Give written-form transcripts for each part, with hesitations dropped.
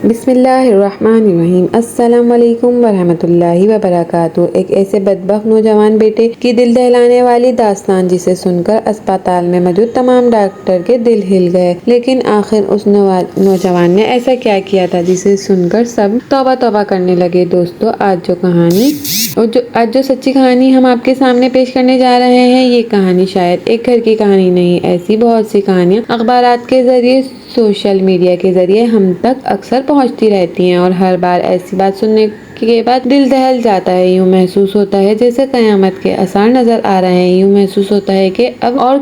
بسم اللہ الرحمن الرحیم۔ السلام علیکم ورحمۃ اللہ وبرکاتہ۔ ایک ایسے بدبخت نوجوان بیٹے کی دل دہلانے والی داستان جسے سن کر اسپتال میں موجود تمام ڈاکٹر کے دل ہل گئے، لیکن آخر اس نوجوان نے ایسا کیا کیا تھا جسے سن کر سب توبہ توبہ کرنے لگے۔ دوستو، آج جو سچی کہانی ہم آپ کے سامنے پیش کرنے جا رہے ہیں، یہ کہانی شاید ایک گھر کی کہانی نہیں، ایسی بہت سی کہانیاں اخبارات کے ذریعے، سوشل میڈیا کے ذریعے ہم تک اکثر پہنچتی رہتی ہیں، اور ہر بار ایسی بات سننے کے بعد دل دہل جاتا ہے۔ یوں محسوس ہوتا ہے جیسے قیامت کے آثار نظر آ رہے ہیں، یوں محسوس ہوتا ہے کہ اب اور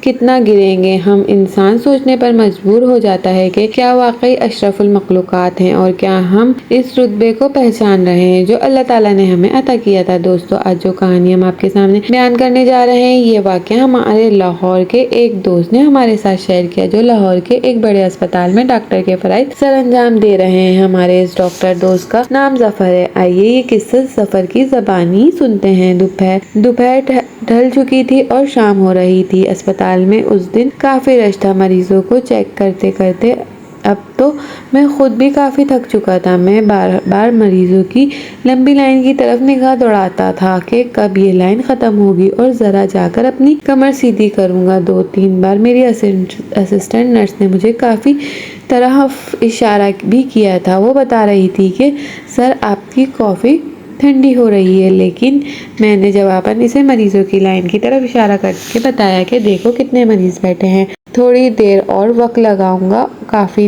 کتنا گریں گے ہم۔ انسان سوچنے پر مجبور ہو جاتا ہے کہ کیا واقعی اشرف المخلوقات ہیں، اور کیا ہم اس رتبے کو پہچان رہے ہیں جو اللہ تعالیٰ نے ہمیں عطا کیا تھا۔ دوستو، آج جو کہانی ہم آپ کے سامنے بیان کرنے جا رہے ہیں، یہ واقعہ ہمارے لاہور کے ایک دوست نے ہمارے ساتھ شیئر کیا، جو لاہور کے ایک بڑے اسپتال میں ڈاکٹر کے فرائض سر انجام دے رہے ہیں۔ ہمارے اس ڈاکٹر دوست کا نام ظفر ہے۔ آئیے یہ قصہ ظفر کی زبانی سنتے ہیں۔ دوپہر ڈھل چکی تھی اور شام ہو رہی تھی۔ اسپتال میں اس دن کافی رش تھا۔ مریضوں کو چیک کرتے کرتے اب تو میں خود بھی کافی تھک چکا تھا۔ میں بار بار مریضوں کی لمبی لائن کی طرف نگاہ دوڑاتا تھا کہ کب یہ لائن ختم ہوگی اور ذرا جا کر اپنی کمر سیدھی کروں گا۔ 2-3 بار میری اسسٹنٹ نرس نے مجھے کافی طرح اشارہ بھی کیا تھا۔ وہ بتا رہی تھی کہ سر، آپ کی کافی ٹھنڈی ہو رہی ہے، لیکن میں نے جواباً اسے مریضوں کی لائن کی طرف اشارہ کر کے بتایا کہ دیکھو کتنے مریض بیٹھے ہیں، تھوڑی دیر اور وقت لگاؤں گا، کافی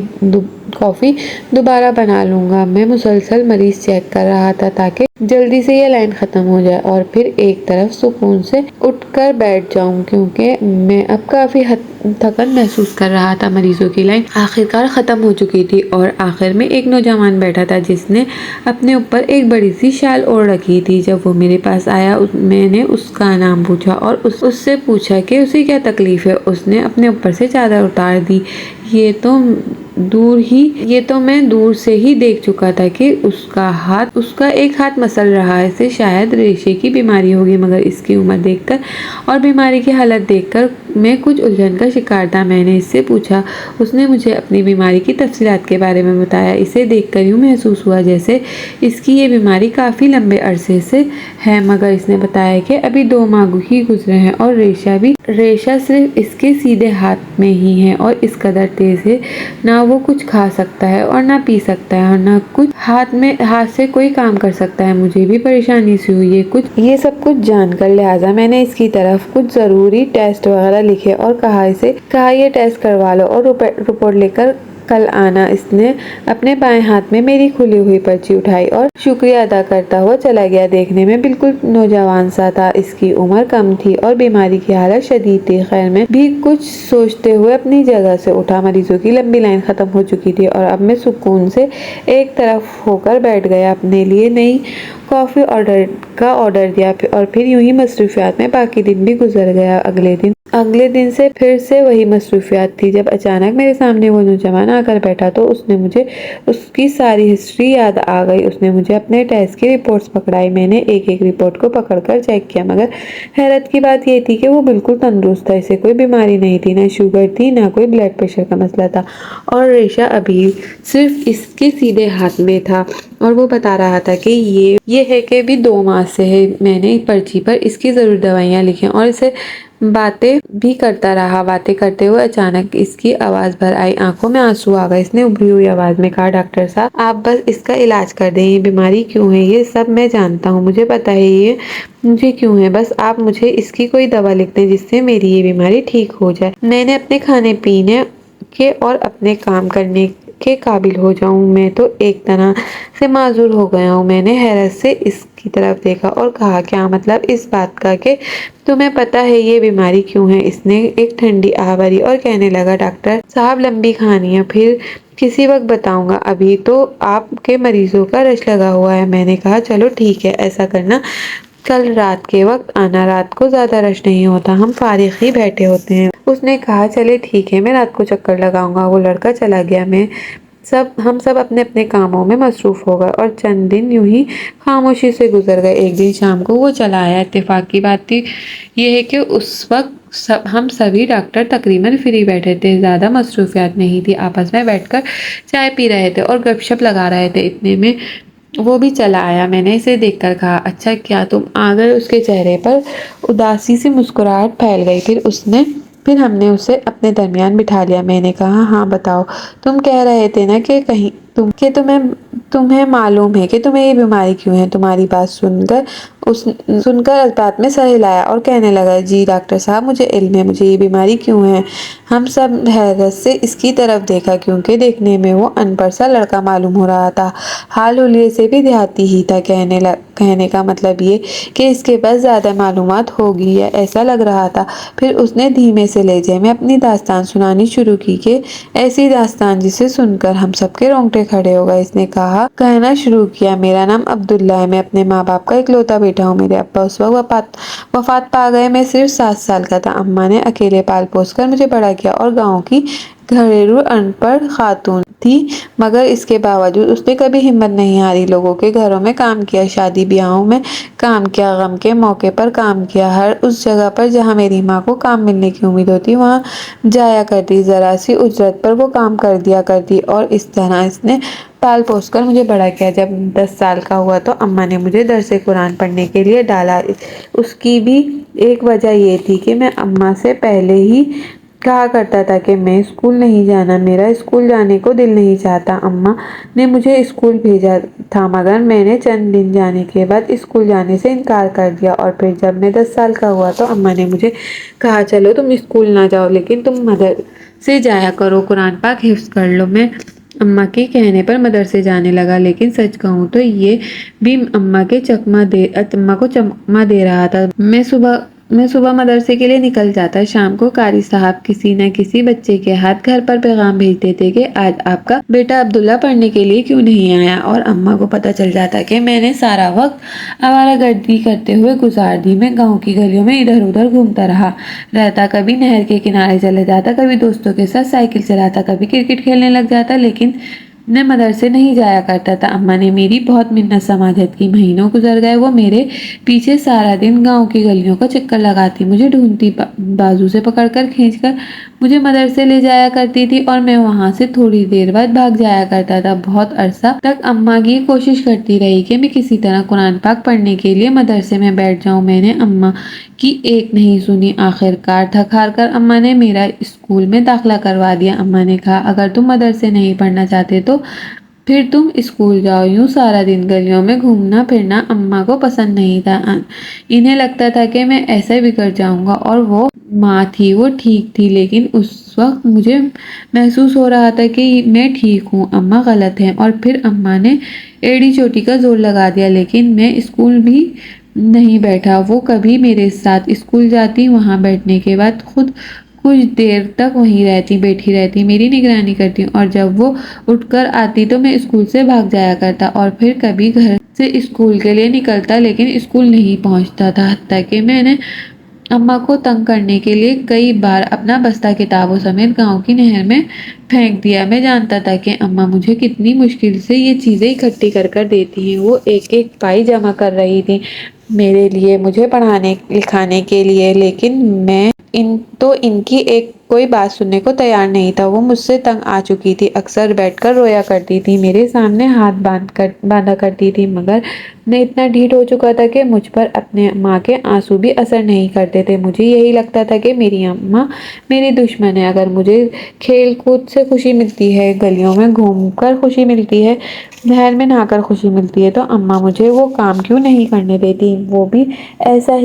دوبارہ بنا لوں گا۔ میں مسلسل مریض چیک کر رہا تھا تاکہ جلدی سے یہ لائن ختم ہو جائے اور پھر ایک طرف سکون سے اٹھ کر بیٹھ جاؤں، کیونکہ میں اب کافی تھکن محسوس کر رہا تھا۔ مریضوں کی لائن آخرکار ختم ہو چکی تھی اور آخر میں ایک نوجوان بیٹھا تھا جس نے اپنے اوپر ایک بڑی سی شال اوڑھ رکھی تھی۔ جب وہ میرے پاس آیا، میں نے اس کا نام پوچھا اور اس سے پوچھا کہ اسے کیا تکلیف ہے۔ اس نے اپنے اوپر سے چادر اتار دی۔ یہ تو میں دور سے ہی دیکھ چکا تھا کہ اس کا ایک ہاتھ مسل رہا ہے۔ اسے شاید ریشے کی بیماری ہوگی، مگر اس کی عمر دیکھ کر اور بیماری کی حالت دیکھ کر میں کچھ الجھن کا شکار تھا۔ میں نے اس سے پوچھا، اس نے مجھے اپنی بیماری کی تفصیلات کے بارے میں بتایا۔ اسے دیکھ کر یوں محسوس ہوا جیسے اس کی یہ بیماری کافی لمبے عرصے سے ہے، مگر اس نے بتایا کہ ابھی 2 ماہ ہی گزرے ہیں اور ریشہ صرف اس کے سیدھے ہاتھ میں ہی ہے اور اس قدر تیز ہے، نہ وہ کچھ کھا سکتا ہے اور نہ پی سکتا ہے اور نہ کچھ ہاتھ سے کوئی کام کر سکتا ہے۔ مجھے بھی پریشانی سی ہوئی یہ سب کچھ جان کر، لہٰذا میں نے اس کی طرف کچھ ضروری ٹیسٹ وغیرہ لکھے اور کہا یہ ٹیسٹ کروا لو اور رپورٹ لے کر کل آنا۔ اس نے اپنے بائیں ہاتھ میں میری کھلی ہوئی پرچی اٹھائی اور شکریہ ادا کرتا ہوا چلا گیا۔ دیکھنے میں بالکل نوجوان سا تھا، اس کی عمر کم تھی اور بیماری کی حالت شدید تھی۔ خیر، میں بھی کچھ سوچتے ہوئے اپنی جگہ سے اٹھا۔ مریضوں کی لمبی لائن ختم ہو چکی تھی اور اب میں سکون سے ایک طرف ہو کر بیٹھ گیا، اپنے لیے نئی کافی کا آرڈر دیا اور پھر یوں ہی مصروفیات میں باقی دن بھی گزر گیا۔ اگلے دن سے پھر سے وہی مصروفیات تھی، جب اچانک میرے سامنے وہ نوجوان آ کر بیٹھا تو اس نے مجھے اس کی ساری ہسٹری یاد آ گئی۔ اس نے مجھے اپنے ٹیسٹ کی رپورٹس پکڑائی۔ میں نے ایک ایک رپورٹ کو پکڑ کر چیک کیا، مگر حیرت کی بات یہ تھی کہ وہ بالکل تندرست تھا۔ اسے کوئی بیماری نہیں تھی، نہ شوگر تھی، نہ کوئی بلڈ پریشر کا مسئلہ تھا، اور ریشہ ابھی صرف اس کے سیدھے ہاتھ میں تھا، اور وہ بتا رہا تھا کہ یہ ہے کہ بھی 2 ماہ سے ہے۔ میں نے پرچی پر اس کی ضروری دوائیاں لکھیں اور اسے باتیں بھی کرتا رہا۔ باتیں کرتے ہوئے اچانک اس کی آواز بھر آئی، آنکھوں میں آنسو آ گئے۔ اس نے ابھری ہوئی آواز میں کہا، ڈاکٹر صاحب، آپ بس اس کا علاج کر دیں۔ یہ بیماری کیوں ہے یہ سب میں جانتا ہوں، مجھے پتا ہے یہ مجھے کیوں ہے، بس آپ مجھے اس کی کوئی دوا لکھ دیں جس سے میری یہ بیماری ٹھیک ہو جائے، میں نے اپنے کھانے پینے کے اور اپنے کام کرنے کے قابل ہو جاؤں۔ میں تو ایک طرح سے معذور ہو گیا ہوں۔ میں نے حیرت سے اس کی طرف دیکھا اور کہا، کیا مطلب اس بات کا کہ تمہیں پتا ہے یہ بیماری کیوں ہے؟ اس نے ایک ٹھنڈی آہ بھری اور کہنے لگا، ڈاکٹر صاحب، لمبی کہانی ہے، پھر کسی وقت بتاؤں گا، ابھی تو آپ کے مریضوں کا رش لگا ہوا ہے۔ میں نے کہا، چلو ٹھیک ہے، ایسا کرنا، کل رات کے وقت آنا، رات کو زیادہ رش نہیں ہوتا، ہم فارغ ہی بیٹھے ہوتے ہیں۔ اس نے کہا، چلے ٹھیک ہے، میں رات کو چکر لگاؤں گا۔ وہ لڑکا چلا گیا۔ ہم سب اپنے اپنے کاموں میں مصروف ہو گئے اور چند دن یوں ہی خاموشی سے گزر گئے۔ ایک دن شام کو وہ چلا آیا۔ اتفاق کی بات یہ ہے کہ اس وقت ہم سبھی ڈاکٹر تقریباً فری بیٹھے تھے، زیادہ مصروفیات نہیں تھی، آپس میں بیٹھ کر چائے پی رہے تھے اور گپ شپ لگا رہے تھے۔ اتنے میں وہ بھی چلا آیا۔ میں نے اسے دیکھ کر کہا، اچھا کیا تم آ گئے؟ اس کے چہرے پر اداسی سی مسکراہٹ پھیل گئی۔ پھر ہم نے اسے اپنے درمیان بٹھا لیا۔ میں نے کہا، ہاں بتاؤ، تم کہہ رہے تھے نا کہ تمہیں معلوم ہے کہ تمہیں یہ بیماری کیوں ہے۔ تمہاری بات سن کر الطاف نے سر ہلایا اور کہنے لگا، جی ڈاکٹر صاحب، مجھے علم ہے مجھے یہ بیماری کیوں ہے۔ ہم سب حیرت سے اس کی طرف دیکھا، کیونکہ دیکھنے میں وہ ان پڑھ سا لڑکا معلوم ہو رہا تھا، حال حلیے سے بھی دیہاتی ہی تھا۔ کہنے کا مطلب یہ کہ اس کے پاس زیادہ معلومات ہوگی یا ایسا لگ رہا تھا۔ پھر اس نے دھیمے سے لہجے میں اپنی داستان سنانی شروع کی، کہ ایسی داستان جسے سن کر ہم سب کے رونگٹے کھڑے ہو گئے۔ اس نے کہنا شروع کیا، میرا نام عبداللہ ہے، میں اپنے ماں باپ کا اکلوتا بیٹا ہوں۔ میرے ابا اس وقت وفات پا گئے، میں صرف 7 سال کا تھا۔ اماں نے اکیلے پال پوس کر مجھے بڑا کیا اور گاؤں کی گھریلو ان پڑھ خاتون تھی، مگر اس کے باوجود اس نے کبھی ہمت نہیں ہاری۔ لوگوں کے گھروں میں کام کیا، شادی بیاہوں میں کام کیا، غم کے موقع پر کام کیا، ہر اس جگہ پر جہاں میری ماں کو کام ملنے کی امید ہوتی وہاں جایا کرتی، ذرا سی اجرت پر وہ کام کر دیا کرتی، اور اس طرح اس نے پال پوس کر مجھے بڑا کیا۔ جب 10 سال کا ہوا تو اماں نے مجھے درس قرآن پڑھنے کے لیے ڈالا۔ اس کی بھی ایک وجہ یہ تھی کہ میں اماں سے پہلے ہی کہا کرتا تھا کہ میں اسکول نہیں جانا، میرا اسکول جانے کو دل نہیں چاہتا۔ اماں نے مجھے اسکول بھیجا تھا، مگر میں نے چند دن جانے کے بعد اسکول جانے سے انکار کر دیا، اور پھر جب میں 10 سال کا ہوا تو اماں نے مجھے کہا، چلو تم اسکول نہ جاؤ لیکن تم مدرسے جایا کرو، قرآن پاک حفظ کر لو۔ میں اماں کے کہنے پر مدرسے جانے لگا، لیکن سچ کہوں تو یہ بھی اماں کو چکمہ دے رہا تھا۔ میں صبح مدرسے کے لیے نکل جاتا، شام کو قاری صاحب کسی نہ کسی بچے کے ہاتھ گھر پر پیغام بھیجتے تھے کہ آج آپ کا بیٹا عبداللہ پڑھنے کے لیے کیوں نہیں آیا، اور اماں کو پتہ چل جاتا کہ میں نے سارا وقت آوارہ گردی کرتے ہوئے گزار دی۔ میں گاؤں کی گلیوں میں ادھر ادھر گھومتا رہتا، کبھی نہر کے کنارے چلے جاتا، کبھی دوستوں کے ساتھ سائیکل چلاتا، کبھی کرکٹ کھیلنے لگ جاتا، لیکن میں مدرسے نہیں جایا کرتا تھا۔ اماں نے میری بہت منت سماجت کی، مہینوں گزر گئے، وہ میرے پیچھے سارا دن گاؤں کی گلیوں کا چکر لگاتی، مجھے ڈھونڈتی، بازو سے پکڑ کر کھینچ کر مجھے مدرسے لے جایا کرتی تھی، اور میں وہاں سے تھوڑی دیر بعد بھاگ جایا کرتا تھا۔ بہت عرصہ تک اماں یہ کوشش کرتی رہی کہ میں کسی طرح قرآن پاک پڑھنے کے لیے مدرسے میں بیٹھ جاؤں۔ میں نے اماں کی ایک نہیں سنی، آخر کار تھک ہار کر اماں نے میرا اسکول میں داخلہ کروا دیا۔ اماں نے کہا، اگر تم مدرسے نہیں پڑھنا چاہتے تو پھر تم اسکول جاؤ۔ یوں سارا دن گلیوں میں گھومنا پھرنا اماں کو پسند نہیں تھا، انہیں لگتا تھا کہ میں ایسے بگڑ جاؤں گا، اور وہ ماں تھی، وہ ٹھیک تھی، لیکن اس وقت مجھے محسوس ہو رہا تھا کہ میں ٹھیک ہوں، اماں غلط ہیں۔ اور پھر اماں نے ایڑی چوٹی کا زور لگا دیا، لیکن میں اسکول بھی نہیں بیٹھا۔ وہ کبھی میرے ساتھ اسکول جاتی، وہاں بیٹھنے کے بعد خود کچھ دیر تک وہیں بیٹھی رہتی، میری نگرانی کرتی، اور جب وہ اٹھ کر آتی تو میں اسکول سے بھاگ جایا کرتا، اور پھر کبھی گھر سے اسکول کے لیے نکلتا لیکن اسکول نہیں پہنچتا تھا، حتیٰ کہ میں نے اماں کو تنگ کرنے کے لیے کئی بار اپنا بستہ کتابوں سمیت گاؤں کی نہر میں پھینک دیا۔ میں جانتا تھا کہ اماں مجھے کتنی مشکل سے یہ چیزیں اکٹھی کر دیتی ہیں، وہ ایک ایک پائی جمع کر رہی تھی میرے لیے، مجھے پڑھانے لکھانے کے لیے، لیکن میں ان کی کوئی بات سننے کو تیار نہیں تھا۔ وہ مجھ سے تنگ آ چکی تھی، اکثر بیٹھ کر رویا کرتی تھی، میرے سامنے ہاتھ باندھا کرتی تھی، مگر میں اتنا ڈھیٹ ہو چکا تھا کہ مجھ پر اپنے ماں کے آنسو بھی اثر نہیں کرتے تھے۔ مجھے یہی لگتا تھا کہ میری اماں میری دشمن ہے۔ اگر مجھے کھیل کود سے خوشی ملتی ہے، گلیوں میں گھوم کر خوشی ملتی ہے، نہر میں نہا کر خوشی ملتی ہے، تو اماں مجھے وہ کام کیوں نہیں کرنے دیتی؟ وہ بھی ایسے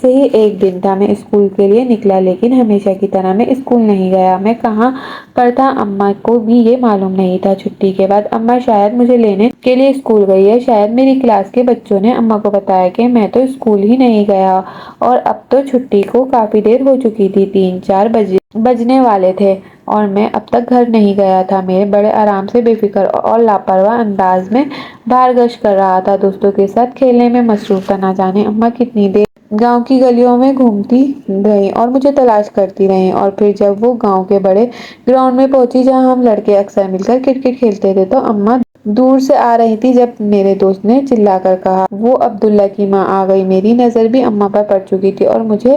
ہی ایک دن تھا، میں اسکول کے لیے نکلا، لیکن ہمیشہ کی طرح میں اسکول نہیں گیا۔ میں کہاں پر تھا اماں کو بھی یہ معلوم نہیں تھا۔ چھٹی کے بعد اماں شاید مجھے لینے کے لیے اسکول گئی ہے، شاید میری کلاس کے بچوں نے اماں کو بتایا کہ میں تو اسکول ہی نہیں گیا، اور اب تو چھٹی کو کافی دیر ہو چکی تھی، 3-4 بجنے والے تھے، اور میں اب تک گھر نہیں گیا تھا۔ میں بڑے آرام سے، بے فکر اور لاپرواہ انداز میں باہر گشت کر رہا تھا، دوستوں کے ساتھ کھیلنے میں مصروف تھا۔ نہ جانے اماں کتنی دیر گاؤں کی گلیوں میں گھومتی رہیں اور مجھے تلاش کرتی رہیں، اور پھر جب وہ گاؤں کے بڑے گراؤنڈ میں پہنچی جہاں ہم لڑکے اکثر مل کر کرکٹ کھیلتے تھے، تو اماں دور سے آ رہی تھی۔ جب میرے دوست نے چلا کر کہا، وہ عبداللہ کی ماں آ گئی، میری نظر بھی اماں پر پڑ چکی تھی، اور مجھے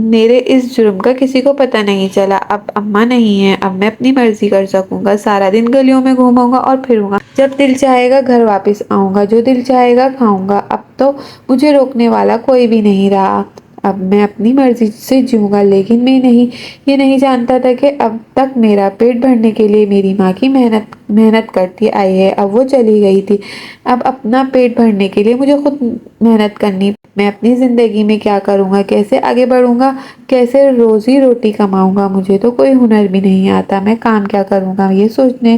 میرے اس جرم کا کسی کو پتہ نہیں چلا۔ اب اماں نہیں ہے، اب میں اپنی مرضی کر سکوں گا، سارا دن گلیوں میں گھوموں گا اور پھروں گا، جب دل چاہے گا گھر واپس آؤں گا، جو دل چاہے گا کھاؤں گا، اب تو مجھے روکنے والا کوئی بھی نہیں رہا۔ اب میں اپنی مرضی سے جیوں گا۔ لیکن میں یہ نہیں جانتا تھا کہ اب تک میرا پیٹ بھرنے کے لیے میری ماں کی محنت کرتی آئی ہے، اب وہ چلی گئی تھی۔ اب اپنا پیٹ بھرنے کے لیے مجھے خود محنت کرنی۔ میں اپنی زندگی میں کیا کروں گا، کیسے آگے بڑھوں گا، کیسے روزی روٹی کماؤں گا، مجھے تو کوئی ہنر بھی نہیں آتا، میں کام کیا کروں گا، یہ سوچنے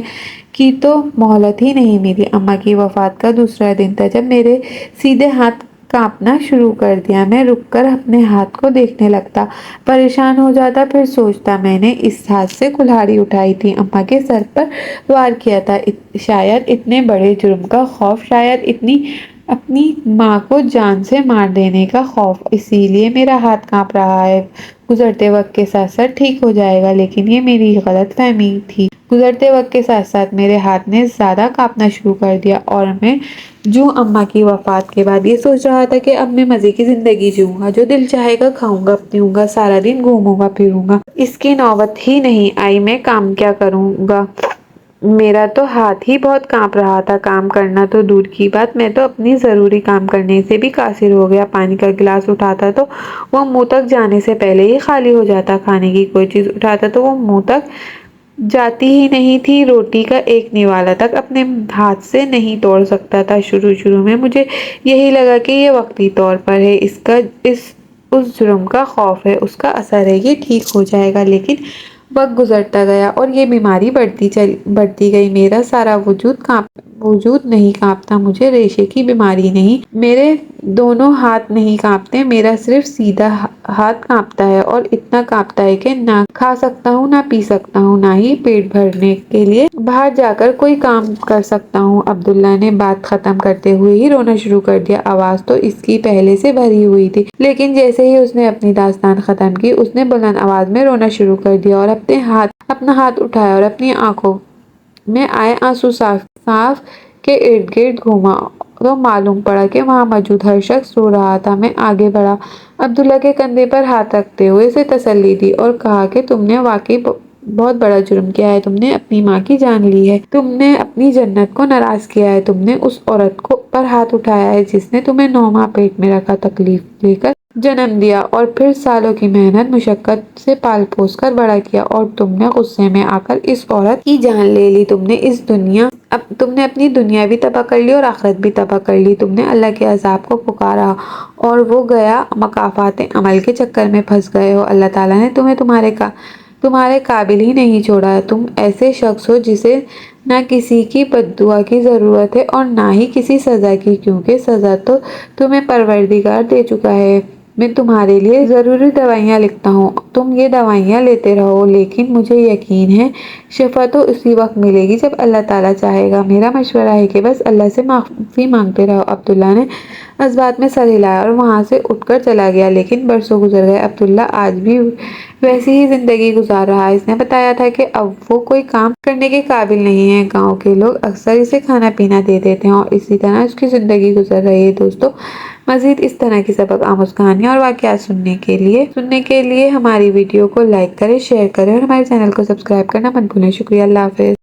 کی تو مہلت ہی نہیں ملی۔ اماں کی وفات کا دوسرا دن تھا جب میرے سیدھے ہاتھ کانپنا شروع کر دیا۔ میں رک کر اپنے ہاتھ کو دیکھنے لگتا، پریشان ہو جاتا، پھر سوچتا میں نے اس ہاتھ سے کلہاڑی اٹھائی تھی، اماں کے سر پر وار کیا تھا، شاید اتنے بڑے جرم کا خوف، شاید اپنی ماں کو جان سے مار دینے کا خوف، اسی لیے میرا ہاتھ کانپ رہا ہے۔ گزرتے وقت کے ساتھ ساتھ ٹھیک ہو جائے گا، لیکن یہ میری غلط فہمی تھی۔ گزرتے وقت کے ساتھ ساتھ میرے ہاتھ نے زیادہ کانپنا شروع کر دیا اور میں جو اماں کی وفات کے بعد یہ سوچ رہا تھا کہ اب میں مزے کی زندگی جیوں گا، جو دل چاہے گا کھاؤں گا پیوں گا، سارا دن گھوموں گا پھروں گا، اس کی نوبت ہی نہیں آئی۔ میں کام کیا کروں گا، میرا تو ہاتھ ہی بہت کانپ رہا تھا، کام کرنا تو دور کی بات، میں تو اپنی ضروری کام کرنے سے بھی قاصر ہو گیا۔ پانی کا گلاس اٹھاتا تو وہ منہ تک جانے سے پہلے ہی خالی ہو جاتا، کھانے کی کوئی چیز اٹھاتا تو وہ منہ تک جاتی ہی نہیں تھی، روٹی کا ایک نوالا تک اپنے ہاتھ سے نہیں توڑ سکتا تھا۔ شروع میں مجھے یہی لگا کہ یہ وقتی طور پر ہے، اس جرم کا خوف ہے، اس کا اثر ہے، یہ ٹھیک ہو جائے گا۔ لیکن وقت گزرتا گیا اور یہ بیماری بڑھتی گئی، میرا سارا وجود نہیں کانپتا، مجھے ریشے کی بیماری نہیں، میرے دونوں ہاتھ نہیں کانپتے، میرا صرف سیدھا ہاتھ کانپتا ہے، اور اتنا کانپتا ہے کہ نہ کھا سکتا ہوں، نہ پی سکتا ہوں، نہ ہی پیٹ بھرنے کے لیے باہر جا کر کوئی کام کر سکتا ہوں۔ عبداللہ نے بات ختم کرتے ہوئے ہی رونا شروع کر دیا، آواز تو اس کی پہلے سے بھری ہوئی تھی، لیکن جیسے ہی اس نے اپنی داستان ختم کی، اس نے بلند آواز میں رونا شروع کر دیا اور اپنا ہاتھ اٹھایا اور اپنی آنکھوں میں آئے آنسو صاف کے ارد گرد گھوما تو معلوم پڑا کہ وہاں موجود ہر شخص رو رہا تھا۔ میں آگے بڑھا، عبداللہ کے کندھے پر ہاتھ رکھتے ہوئے اسے تسلی دی اور کہا کہ تم نے واقعی بہت بڑا جرم کیا ہے، تم نے اپنی ماں کی جان لی ہے، تم نے اپنی جنت کو ناراض کیا ہے، تم نے اس عورت پر ہاتھ اٹھایا ہے جس نے تمہیں 9 ماہ پیٹ میں رکھا، تکلیف دے کر جنم دیا اور پھر سالوں کی محنت مشقت سے پال پوس کر بڑا کیا، اور تم نے غصے میں آ کر اس عورت کی جان لے لی، تم نے اپنی دنیا بھی تباہ کر لی اور آخرت بھی تباہ کر لی، تم نے اللہ کے عذاب کو پکارا اور وہ گیا، مکافات عمل کے چکر میں پھنس گئے ہو، اللہ تعالیٰ نے تمہیں تمہارے قابل ہی نہیں چھوڑا، تم ایسے شخص ہو جسے نہ کسی کی بد دعا کی ضرورت ہے اور نہ ہی کسی سزا کی، کیونکہ سزا تو تمہیں پروردگار دے چکا ہے۔ میں تمہارے لیے ضروری دوائیاں لکھتا ہوں، تم یہ دوائیاں لیتے رہو، لیکن مجھے یقین ہے شفا تو اسی وقت ملے گی جب اللہ تعالیٰ چاہے گا، میرا مشورہ ہے کہ بس اللہ سے معافی مانگتے رہو۔ عبداللہ نے اس بات میں سر ہلایا اور وہاں سے اٹھ کر چلا گیا، لیکن برسوں گزر گئے، عبداللہ آج بھی ویسی ہی زندگی گزار رہا ہے۔ اس نے بتایا تھا کہ اب وہ کوئی کام کرنے کے قابل نہیں ہے، گاؤں کے لوگ اکثر اسے کھانا پینا دیتے تھے اور اسی طرح اس کی زندگی گزر رہی ہے۔ دوستو، مزید اس طرح کی سبق آموز کہانیاں اور واقعات سننے کے لیے ہماری ویڈیو کو لائک کریں، شیئر کریں اور ہمارے چینل کو سبسکرائب کرنا مت بھولیں۔ شکریہ، اللہ حافظ۔